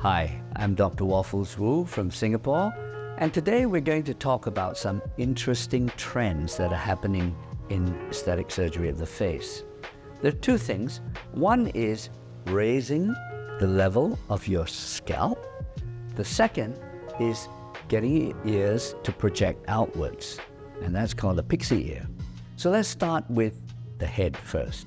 Hi, I'm Dr. Woffles Wu from Singapore, and today we're going to talk about some interesting trends that are happening in aesthetic surgery of the face. There are two things. One is raising the level of your scalp. The second is getting your ears to project outwards, and that's called a pixie ear. So let's start with the head first.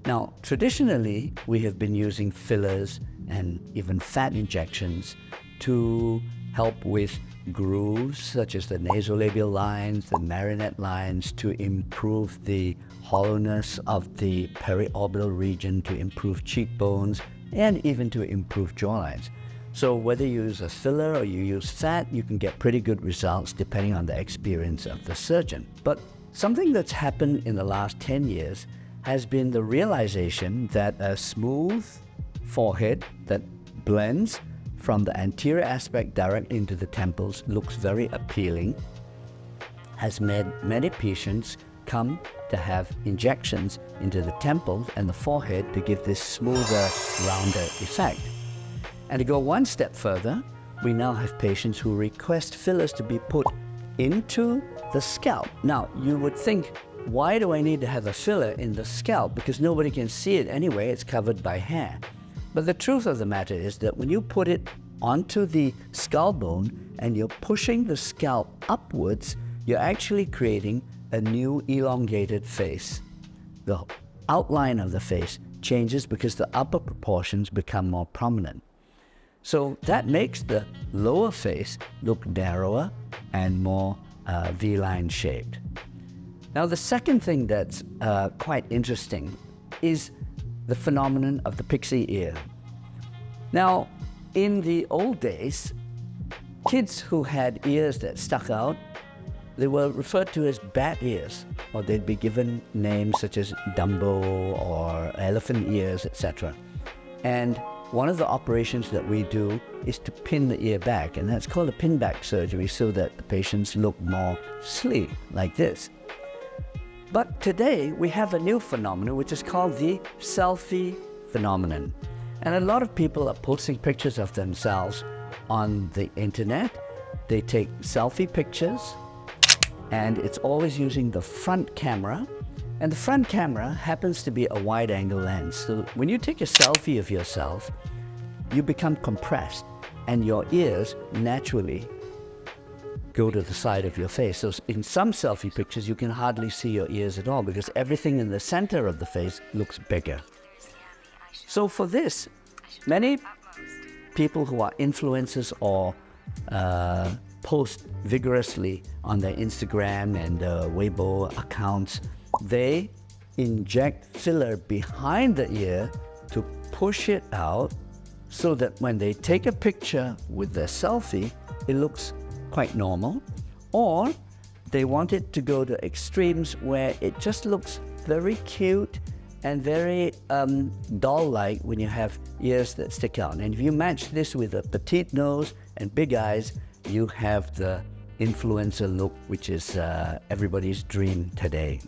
Now, traditionally, we have been using fillers and even fat injections to help with grooves such as the nasolabial lines, the marionette lines, to improve the hollowness of the periorbital region, to improve cheekbones, and even to improve jawlines. So whether you use a filler or you use fat, you can get pretty good results depending on the experience of the surgeon. But something that's happened in the last 10 years has been the realization that a smooth forehead that blends from the anterior aspect directly into the temples looks very appealing, has made many patients come to have injections into the temples and the forehead to give this smoother, rounder effect. And to go one step further, we now have patients who request fillers to be put into the scalp. Now, you would think, why do I need to have a filler in the scalp? Because nobody can see it anyway, it's covered by hair. But the truth of the matter is that when you put it onto the skull bone and you're pushing the scalp upwards, you're actually creating a new elongated face. The outline of the face changes because the upper proportions become more prominent. So that makes the lower face look narrower and more V-line shaped. Now, the second thing that's quite interesting is the phenomenon of the pixie ear. Now, in the old days, kids who had ears that stuck out, they were referred to as bat ears, or they'd be given names such as Dumbo or elephant ears, etc. And one of the operations that we do is to pin the ear back, and that's called a pin back surgery, so that the patients look more sleek, like this. But today we have a new phenomenon which is called the selfie phenomenon. And a lot of people are posting pictures of themselves on the internet. They take selfie pictures, and it's always using the front camera. And the front camera happens to be a wide angle lens. So when you take a selfie of yourself, you become compressed and your ears naturally go to the side of your face. So in some selfie pictures, you can hardly see your ears at all because everything in the center of the face looks bigger. So for this, many people who are influencers or post vigorously on their Instagram and Weibo accounts, they inject filler behind the ear to push it out so that when they take a picture with their selfie, it looks quite normal, or they want it to go to extremes where it just looks very cute and very doll-like when you have ears that stick out. And if you match this with a petite nose and big eyes, you have the influencer look, which is everybody's dream today.